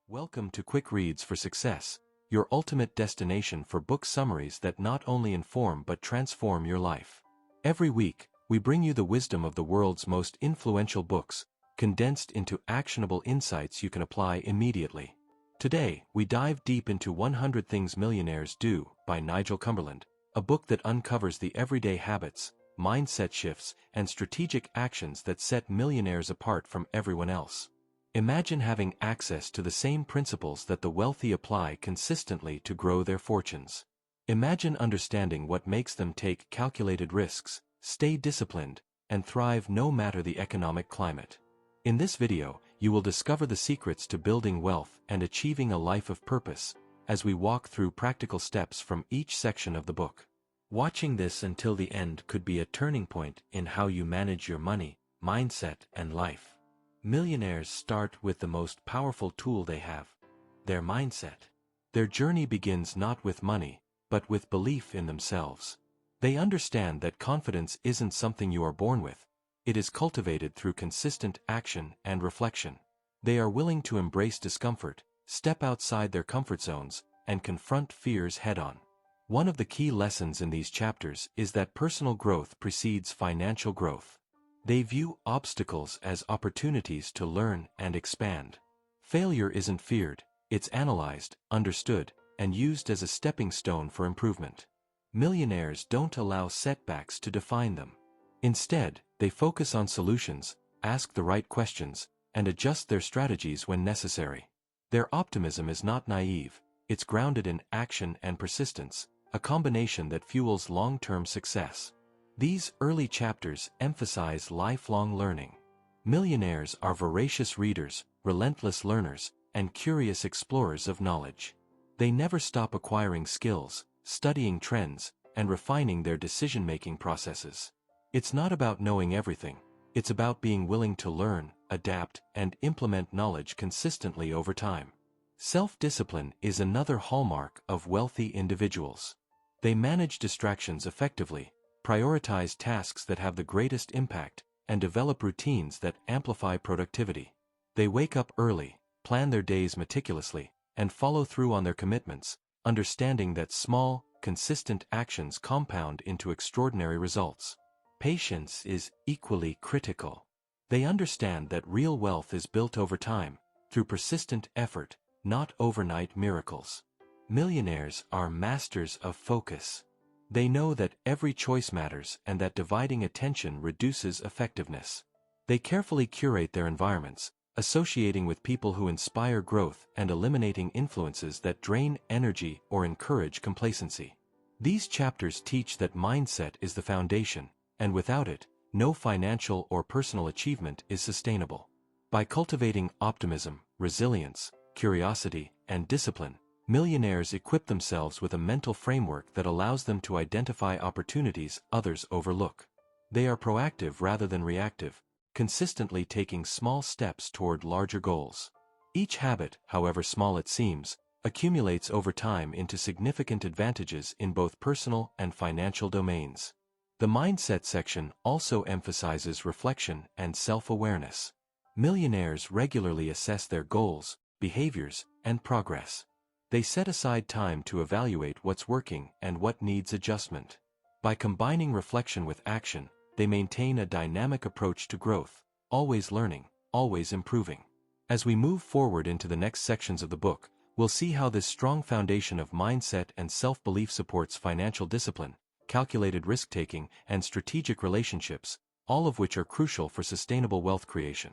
Welcome to Quick Reads for Success, your ultimate destination for book summaries that not only inform but transform your life. Every week, we bring you the wisdom of the world's most influential books, condensed into actionable insights you can apply immediately. Today, we dive deep into 100 Things Millionaires Do by Nigel Cumberland, a book that uncovers the everyday habits, mindset shifts, and strategic actions that set millionaires apart from everyone else. Imagine having access to the same principles that the wealthy apply consistently to grow their fortunes. Imagine understanding what makes them take calculated risks, stay disciplined, and thrive no matter the economic climate. In this video, you will discover the secrets to building wealth and achieving a life of purpose, as we walk through practical steps from each section of the book. Watching this until the end could be a turning point in how you manage your money, mindset, and life. Millionaires start with the most powerful tool they have: their mindset. Their journey begins not with money, but with belief in themselves. They understand that confidence isn't something you are born with. It is cultivated through consistent action and reflection. They are willing to embrace discomfort, step outside their comfort zones, and confront fears head-on. One of the key lessons in these chapters is that personal growth precedes financial growth. They view obstacles as opportunities to learn and expand. Failure isn't feared, it's analyzed, understood, and used as a stepping stone for improvement. Millionaires don't allow setbacks to define them. Instead, they focus on solutions, ask the right questions, and adjust their strategies when necessary. Their optimism is not naive, it's grounded in action and persistence, a combination that fuels long-term success. These early chapters emphasize lifelong learning. Millionaires are voracious readers, relentless learners, and curious explorers of knowledge. They never stop acquiring skills, studying trends, and refining their decision-making processes. It's not about knowing everything. It's about being willing to learn, adapt, and implement knowledge consistently over time. Self-discipline is another hallmark of wealthy individuals. They manage distractions effectively, prioritize tasks that have the greatest impact, and develop routines that amplify productivity. They wake up early, plan their days meticulously, and follow through on their commitments, understanding that small, consistent actions compound into extraordinary results. Patience is equally critical. They understand that real wealth is built over time, through persistent effort, not overnight miracles. Millionaires are masters of focus. They know that every choice matters and that dividing attention reduces effectiveness. They carefully curate their environments, associating with people who inspire growth and eliminating influences that drain energy or encourage complacency. These chapters teach that mindset is the foundation, and without it, no financial or personal achievement is sustainable. By cultivating optimism, resilience, curiosity, and discipline, millionaires equip themselves with a mental framework that allows them to identify opportunities others overlook. They are proactive rather than reactive, consistently taking small steps toward larger goals. Each habit, however small it seems, accumulates over time into significant advantages in both personal and financial domains. The mindset section also emphasizes reflection and self-awareness. Millionaires regularly assess their goals, behaviors, and progress. They set aside time to evaluate what's working and what needs adjustment. By combining reflection with action, they maintain a dynamic approach to growth, always learning, always improving. As we move forward into the next sections of the book, we'll see how this strong foundation of mindset and self-belief supports financial discipline, calculated risk-taking, and strategic relationships, all of which are crucial for sustainable wealth creation.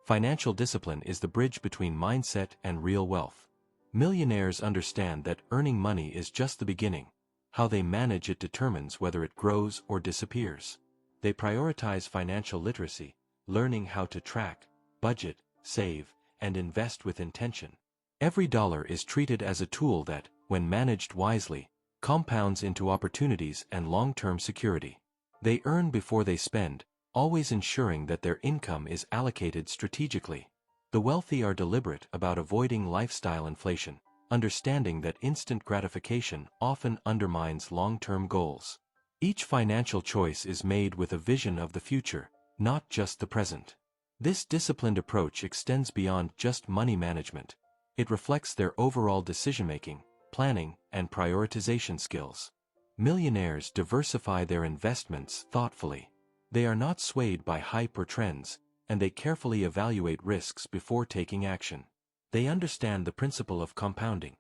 Financial discipline is the bridge between mindset and real wealth. Millionaires understand that earning money is just the beginning. How they manage it determines whether it grows or disappears. They prioritize financial literacy, learning how to track, budget, save, and invest with intention. Every dollar is treated as a tool that, when managed wisely, compounds into opportunities and long-term security. They earn before they spend, always ensuring that their income is allocated strategically. The wealthy are deliberate about avoiding lifestyle inflation, understanding that instant gratification often undermines long-term goals. Each financial choice is made with a vision of the future, not just the present. This disciplined approach extends beyond just money management. It reflects their overall decision-making, planning, and prioritization skills. Millionaires diversify their investments thoughtfully. They are not swayed by hype or trends, and they carefully evaluate risks before taking action. They understand the principle of compounding,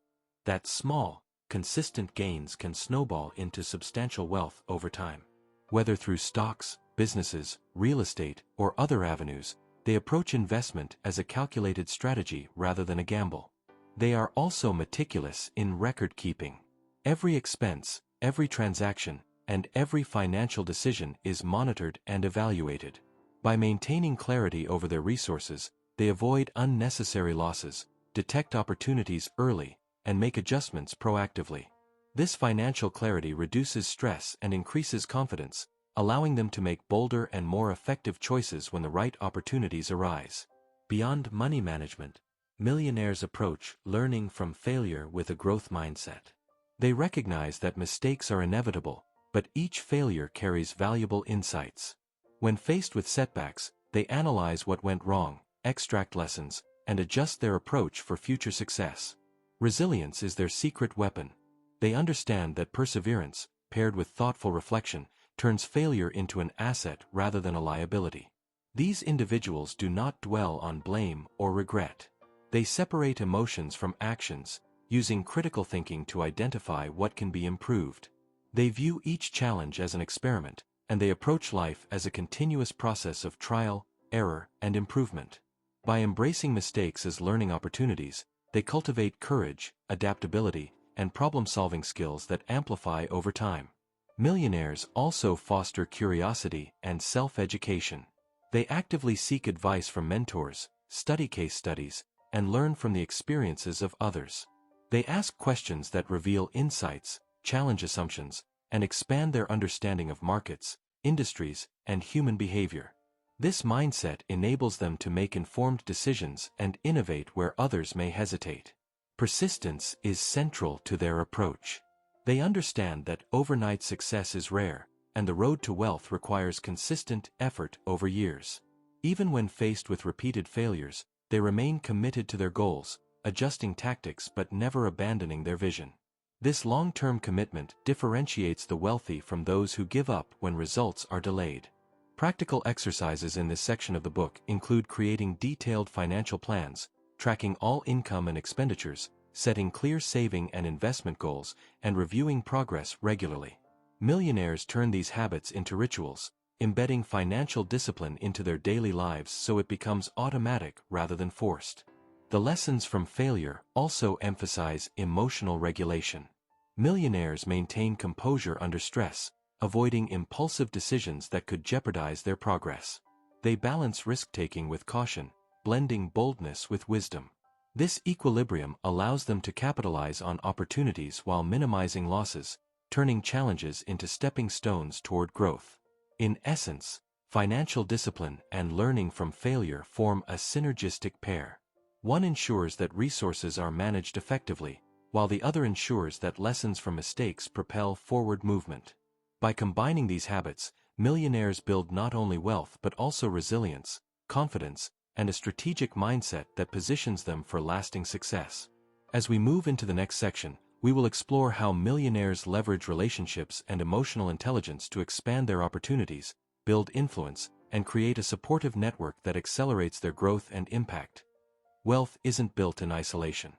that small, consistent gains can snowball into substantial wealth over time. Whether through stocks, businesses, real estate, or other avenues, they approach investment as a calculated strategy rather than a gamble. They are also meticulous in record-keeping. Every expense, every transaction, and every financial decision is monitored and evaluated. By maintaining clarity over their resources, they avoid unnecessary losses, detect opportunities early, and make adjustments proactively. This financial clarity reduces stress and increases confidence, allowing them to make bolder and more effective choices when the right opportunities arise. Beyond money management, millionaires approach learning from failure with a growth mindset. They recognize that mistakes are inevitable, but each failure carries valuable insights. When faced with setbacks, they analyze what went wrong, extract lessons, and adjust their approach for future success. Resilience is their secret weapon. They understand that perseverance, paired with thoughtful reflection, turns failure into an asset rather than a liability. These individuals do not dwell on blame or regret. They separate emotions from actions, using critical thinking to identify what can be improved. They view each challenge as an experiment, and they approach life as a continuous process of trial, error, and improvement. By embracing mistakes as learning opportunities, they cultivate courage, adaptability, and problem-solving skills that amplify over time. Millionaires also foster curiosity and self-education. They actively seek advice from mentors, study case studies, and learn from the experiences of others. They ask questions that reveal insights, challenge assumptions, and expand their understanding of markets, industries, and human behavior. This mindset enables them to make informed decisions and innovate where others may hesitate. Persistence is central to their approach. They understand that overnight success is rare, and the road to wealth requires consistent effort over years. Even when faced with repeated failures, they remain committed to their goals, adjusting tactics but never abandoning their vision. This long-term commitment differentiates the wealthy from those who give up when results are delayed. Practical exercises in this section of the book include creating detailed financial plans, tracking all income and expenditures, setting clear saving and investment goals, and reviewing progress regularly. Millionaires turn these habits into rituals, embedding financial discipline into their daily lives so it becomes automatic rather than forced. The lessons from failure also emphasize emotional regulation. Millionaires maintain composure under stress, avoiding impulsive decisions that could jeopardize their progress. They balance risk-taking with caution, blending boldness with wisdom. This equilibrium allows them to capitalize on opportunities while minimizing losses, turning challenges into stepping stones toward growth. In essence, financial discipline and learning from failure form a synergistic pair. One ensures that resources are managed effectively, while the other ensures that lessons from mistakes propel forward movement. By combining these habits, millionaires build not only wealth but also resilience, confidence, and a strategic mindset that positions them for lasting success. As we move into the next section, we will explore how millionaires leverage relationships and emotional intelligence to expand their opportunities, build influence, and create a supportive network that accelerates their growth and impact. Wealth isn't built in isolation.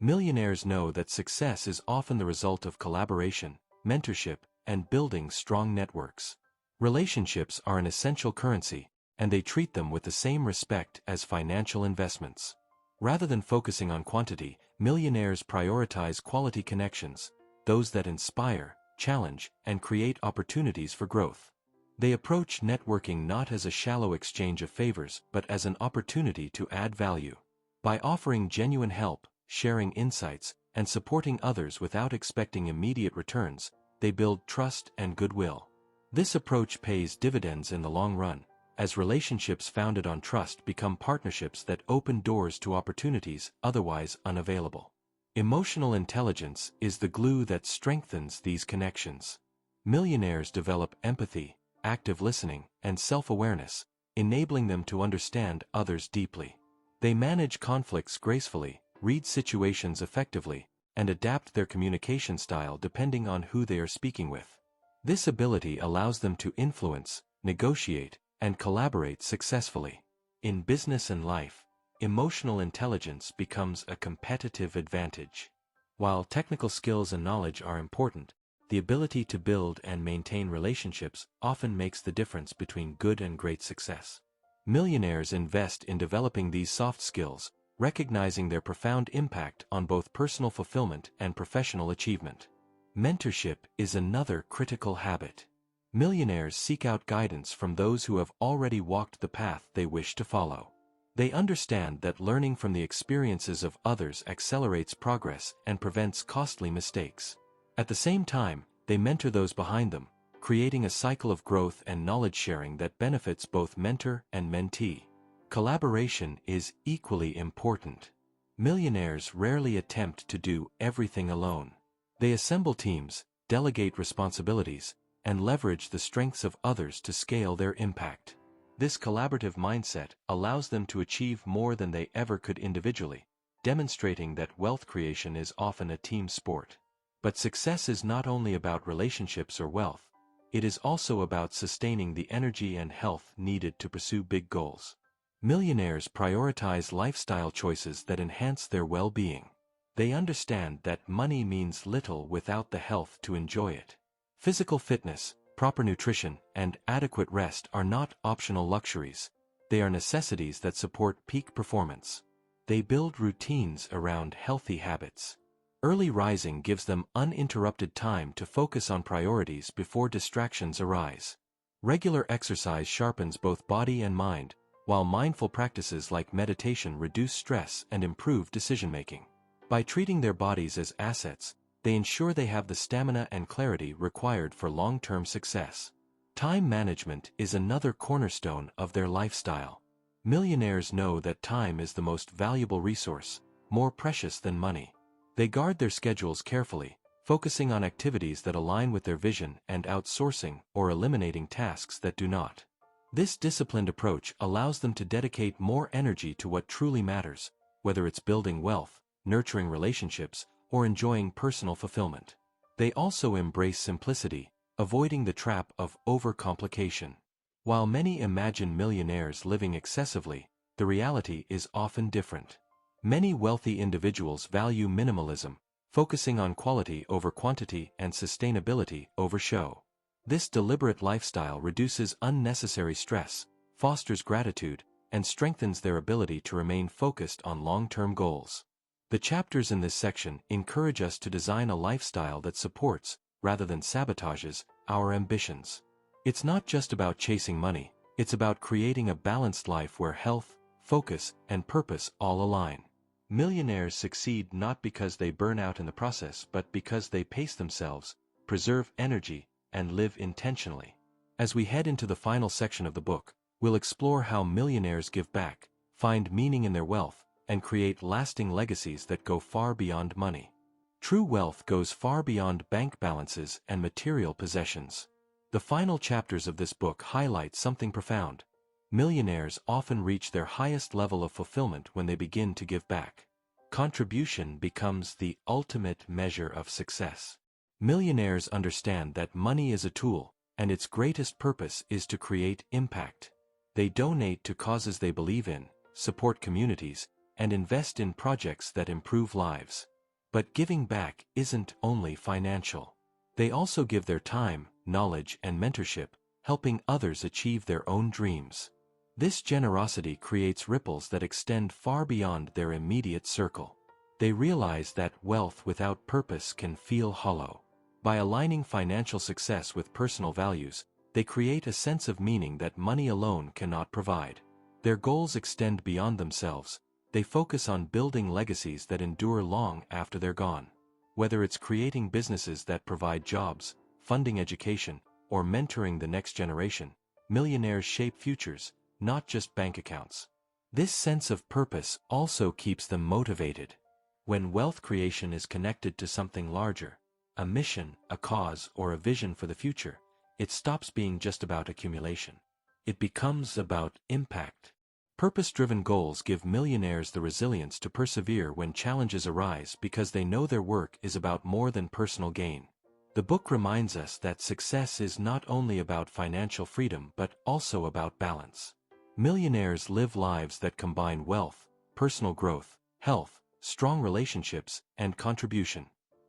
Millionaires know that success is often the result of collaboration, mentorship, and building strong networks. Relationships are an essential currency, and they treat them with the same respect as financial investments. Rather than focusing on quantity, millionaires prioritize quality connections, those that inspire, challenge, and create opportunities for growth. They approach networking not as a shallow exchange of favors but as an opportunity to add value. By offering genuine help, sharing insights, and supporting others without expecting immediate returns, they build trust and goodwill. This approach pays dividends in the long run, as relationships founded on trust become partnerships that open doors to opportunities otherwise unavailable. Emotional intelligence is the glue that strengthens these connections. Millionaires develop empathy, active listening, and self-awareness, enabling them to understand others deeply. They manage conflicts gracefully, read situations effectively, and adapt their communication style depending on who they are speaking with. This ability allows them to influence, negotiate, and collaborate successfully. In business and life, emotional intelligence becomes a competitive advantage. While technical skills and knowledge are important, the ability to build and maintain relationships often makes the difference between good and great success. Millionaires invest in developing these soft skills, recognizing their profound impact on both personal fulfillment and professional achievement. Mentorship is another critical habit. Millionaires seek out guidance from those who have already walked the path they wish to follow. They understand that learning from the experiences of others accelerates progress and prevents costly mistakes. At the same time, they mentor those behind them, creating a cycle of growth and knowledge sharing that benefits both mentor and mentee. Collaboration is equally important. Millionaires rarely attempt to do everything alone. They assemble teams, delegate responsibilities, and leverage the strengths of others to scale their impact. This collaborative mindset allows them to achieve more than they ever could individually, demonstrating that wealth creation is often a team sport. But success is not only about relationships or wealth, it is also about sustaining the energy and health needed to pursue big goals. Millionaires prioritize lifestyle choices that enhance their well-being. They understand that money means little without the health to enjoy it. Physical fitness, proper nutrition, and adequate rest are not optional luxuries. They are necessities that support peak performance. They build routines around healthy habits. Early rising gives them uninterrupted time to focus on priorities before distractions arise. Regular exercise sharpens both body and mind, while mindful practices like meditation reduce stress and improve decision-making. By treating their bodies as assets, they ensure they have the stamina and clarity required for long-term success. Time management is another cornerstone of their lifestyle. Millionaires know that time is the most valuable resource, more precious than money. They guard their schedules carefully, focusing on activities that align with their vision and outsourcing or eliminating tasks that do not. This disciplined approach allows them to dedicate more energy to what truly matters, whether it's building wealth, nurturing relationships, or enjoying personal fulfillment. They also embrace simplicity, avoiding the trap of overcomplication. While many imagine millionaires living excessively, the reality is often different. Many wealthy individuals value minimalism, focusing on quality over quantity and sustainability over show. This deliberate lifestyle reduces unnecessary stress, fosters gratitude, and strengthens their ability to remain focused on long-term goals. The chapters in this section encourage us to design a lifestyle that supports, rather than sabotages, our ambitions. It's not just about chasing money, it's about creating a balanced life where health, focus, and purpose all align. Millionaires succeed not because they burn out in the process but because they pace themselves, preserve energy, and live intentionally. As we head into the final section of the book, we'll explore how millionaires give back, find meaning in their wealth, and create lasting legacies that go far beyond money. True wealth goes far beyond bank balances and material possessions. The final chapters of this book highlight something profound. Millionaires often reach their highest level of fulfillment when they begin to give back. Contribution becomes the ultimate measure of success. Millionaires understand that money is a tool, and its greatest purpose is to create impact. They donate to causes they believe in, support communities, and invest in projects that improve lives. But giving back isn't only financial. They also give their time, knowledge, and mentorship, helping others achieve their own dreams. This generosity creates ripples that extend far beyond their immediate circle. They realize that wealth without purpose can feel hollow. By aligning financial success with personal values, they create a sense of meaning that money alone cannot provide. Their goals extend beyond themselves. They focus on building legacies that endure long after they're gone. Whether it's creating businesses that provide jobs, funding education, or mentoring the next generation, millionaires shape futures, not just bank accounts. This sense of purpose also keeps them motivated. When wealth creation is connected to something larger, a mission, a cause, or a vision for the future, it stops being just about accumulation. It becomes about impact. Purpose-driven goals give millionaires the resilience to persevere when challenges arise because they know their work is about more than personal gain. The book reminds us that success is not only about financial freedom but also about balance. Millionaires live lives that combine wealth, personal growth, health, strong relationships, and contribution.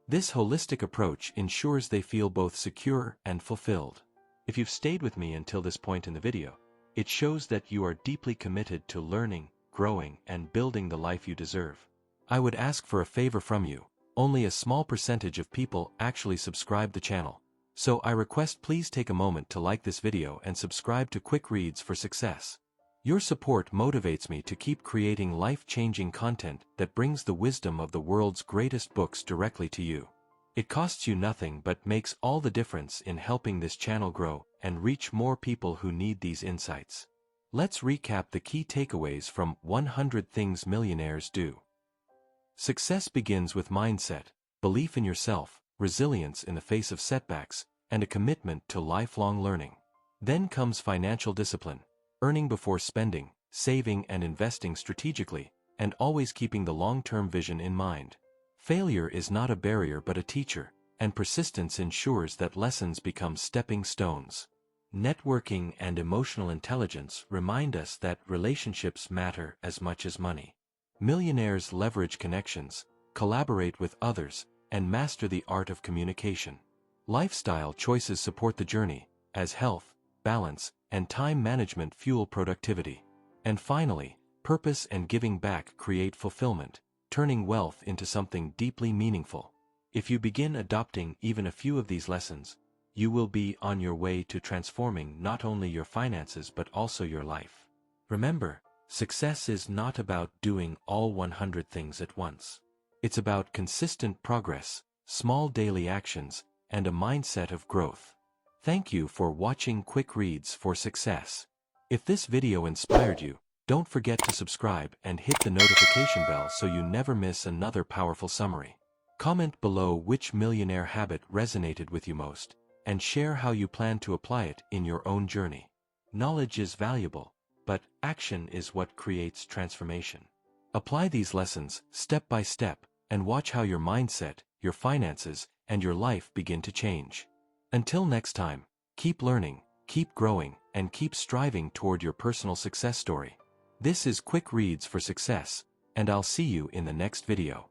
This holistic approach ensures they feel both secure and fulfilled. If you've stayed with me until this point in the video, it shows that you are deeply committed to learning, growing, and building the life you deserve. I would ask for a favor from you. Only a small percentage of people actually subscribe the channel. So I request please take a moment to like this video and subscribe to Quick Reads for Success. Your support motivates me to keep creating life-changing content that brings the wisdom of the world's greatest books directly to you. It costs you nothing but makes all the difference in helping this channel grow and reach more people who need these insights. Let's recap the key takeaways from 100 Things Millionaires Do. Success begins with mindset, belief in yourself, resilience in the face of setbacks, and a commitment to lifelong learning. Then comes financial discipline, earning before spending, saving and investing strategically, and always keeping the long-term vision in mind. Failure is not a barrier but a teacher, and persistence ensures that lessons become stepping stones. Networking and emotional intelligence remind us that relationships matter as much as money. Millionaires leverage connections, collaborate with others, and master the art of communication. Lifestyle choices support the journey, as health, balance, and time management fuel productivity. And finally, purpose and giving back create fulfillment, turning wealth into something deeply meaningful. If you begin adopting even a few of these lessons, you will be on your way to transforming not only your finances but also your life. Remember, success is not about doing all 100 things at once. It's about consistent progress, small daily actions, and a mindset of growth. Thank you for watching Quick Reads for Success. If this video inspired you, don't forget to subscribe and hit the notification bell so you never miss another powerful summary. Comment below which millionaire habit resonated with you most, and share how you plan to apply it in your own journey. Knowledge is valuable, but action is what creates transformation. Apply these lessons step by step, and watch how your mindset, your finances, and your life begin to change. Until next time, keep learning, keep growing, and keep striving toward your personal success story. This is Quick Reads for Success, and I'll see you in the next video.